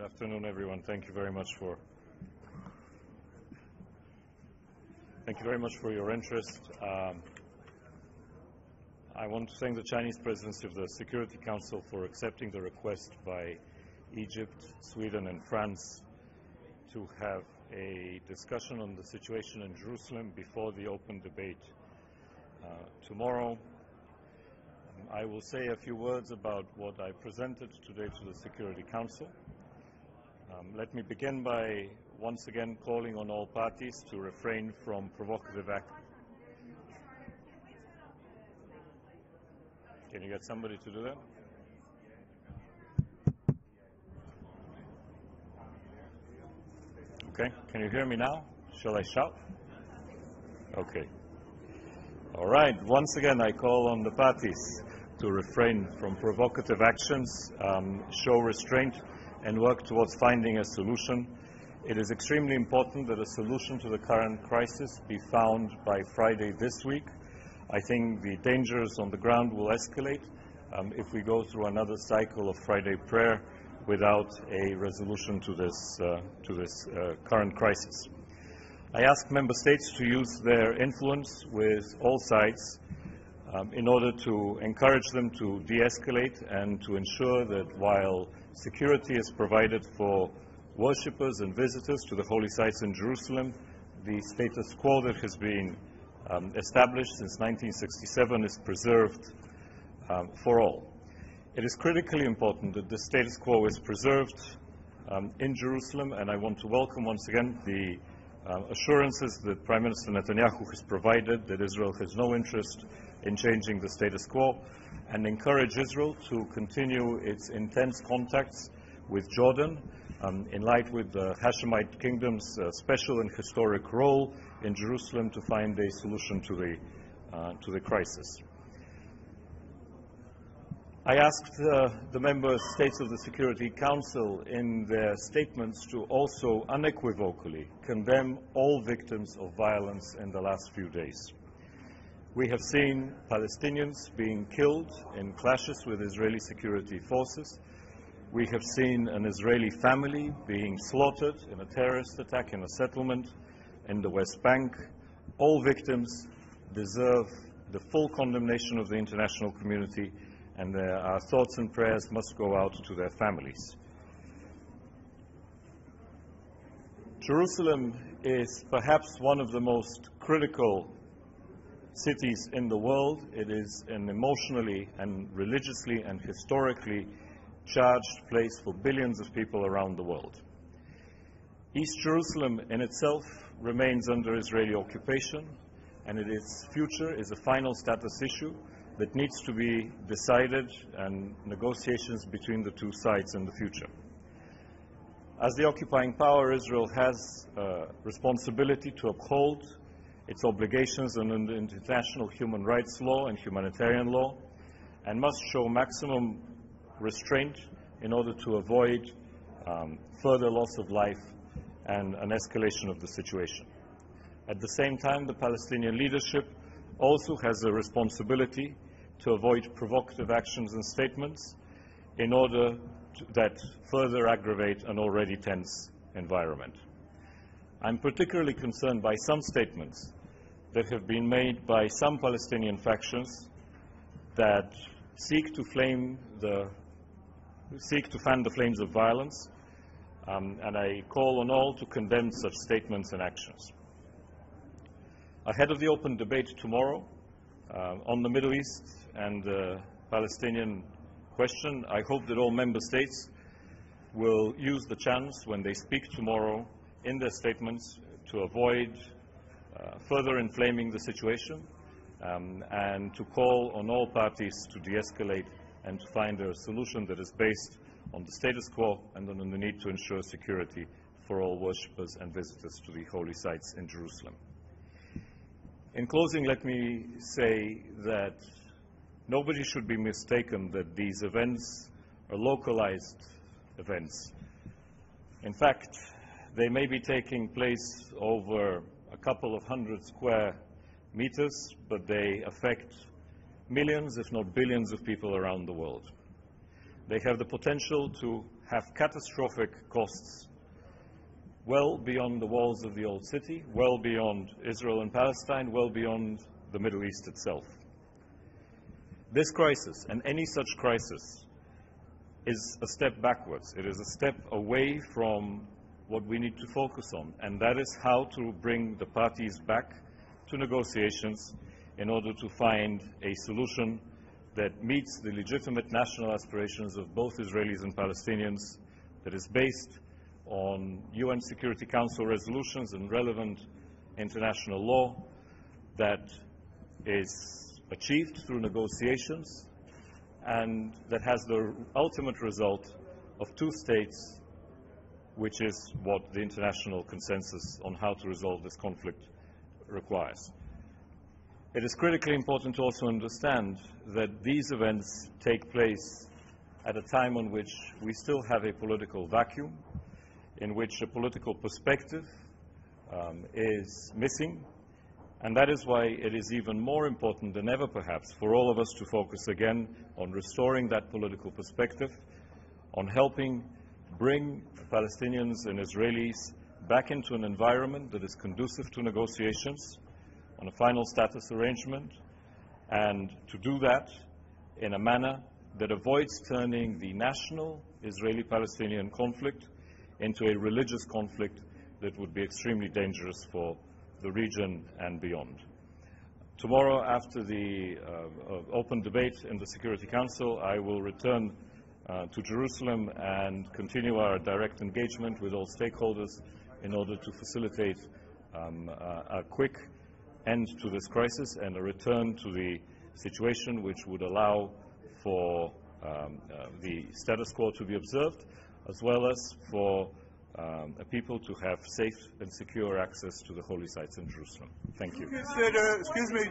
afternoon, everyone. Thank you very much for your interest. I want to thank the Chinese Presidency of the Security Council for accepting the request by Egypt, Sweden, and France to have a discussion on the situation in Jerusalem before the open debate tomorrow. I will say a few words about what I presented today to the Security Council. Let me begin by once again calling on all parties to refrain from provocative acts. Can you get somebody to do that? Okay, can you hear me now? Shall I shout? Okay. All right, once again I call on the parties to refrain from provocative actions, show restraint, and work towards finding a solution. It is extremely important that a solution to the current crisis be found by Friday this week. I think the dangers on the ground will escalate if we go through another cycle of Friday prayer without a resolution to this current crisis. I ask member states to use their influence with all sides in order to encourage them to de-escalate and to ensure that while security is provided for worshippers and visitors to the holy sites in Jerusalem, the status quo that has been established since 1967 is preserved for all. It is critically important that the status quo is preserved in Jerusalem, and I want to welcome once again the assurances that Prime Minister Netanyahu has provided that Israel has no interest in changing the status quo, and encourage Israel to continue its intense contacts with Jordan in light with the Hashemite Kingdom's special and historic role in Jerusalem to find a solution to the crisis. I asked the member states of the Security Council in their statements to also unequivocally condemn all victims of violence in the last few days. We have seen Palestinians being killed in clashes with Israeli security forces. We have seen an Israeli family being slaughtered in a terrorist attack in a settlement in the West Bank. All victims deserve the full condemnation of the international community, and our thoughts and prayers must go out to their families. Jerusalem is perhaps one of the most critical cities in the world. It is an emotionally and religiously and historically charged place for billions of people around the world. East Jerusalem in itself remains under Israeli occupation, and its future is a final status issue that needs to be decided and negotiations between the two sides in the future. As the occupying power, Israel has a responsibility to uphold its obligations under international human rights law and humanitarian law, and must show maximum restraint in order to avoid further loss of life and an escalation of the situation. At the same time, the Palestinian leadership also has a responsibility to avoid provocative actions and statements in order that further aggravate an already tense environment. I'm particularly concerned by some statements that have been made by some Palestinian factions that seek to fan the flames of violence, and I call on all to condemn such statements and actions. Ahead of the open debate tomorrow on the Middle East and the Palestinian question, I hope that all member states will use the chance when they speak tomorrow in their statements to avoid further inflaming the situation and to call on all parties to de-escalate and to find a solution that is based on the status quo and on the need to ensure security for all worshippers and visitors to the holy sites in Jerusalem. In closing, let me say that nobody should be mistaken that these events are localized events. In fact, they may be taking place over a couple of hundred square meters, but they affect millions, if not billions, of people around the world. They have the potential to have catastrophic costs well beyond the walls of the old city, well beyond Israel and Palestine, well beyond the Middle East itself. This crisis, and any such crisis, is a step backwards. It is a step away from what we need to focus on, and that is how to bring the parties back to negotiations in order to find a solution that meets the legitimate national aspirations of both Israelis and Palestinians, that is based on UN Security Council resolutions and relevant international law, that is achieved through negotiations, and that has the ultimate result of two states, which is what the international consensus on how to resolve this conflict requires. It is critically important to also understand that these events take place at a time on which we still have a political vacuum, in which a political perspective is missing, and that is why it is even more important than ever, perhaps, for all of us to focus again on restoring that political perspective, on helping bring Palestinians and Israelis back into an environment that is conducive to negotiations on a final status arrangement, and to do that in a manner that avoids turning the national Israeli-Palestinian conflict into a religious conflict that would be extremely dangerous for the region and beyond. Tomorrow, after the open debate in the Security Council, I will return to Jerusalem and continue our direct engagement with all stakeholders in order to facilitate a quick end to this crisis and a return to the situation which would allow for the status quo to be observed, as well as for people to have safe and secure access to the holy sites in Jerusalem. Thank you. Excuse me.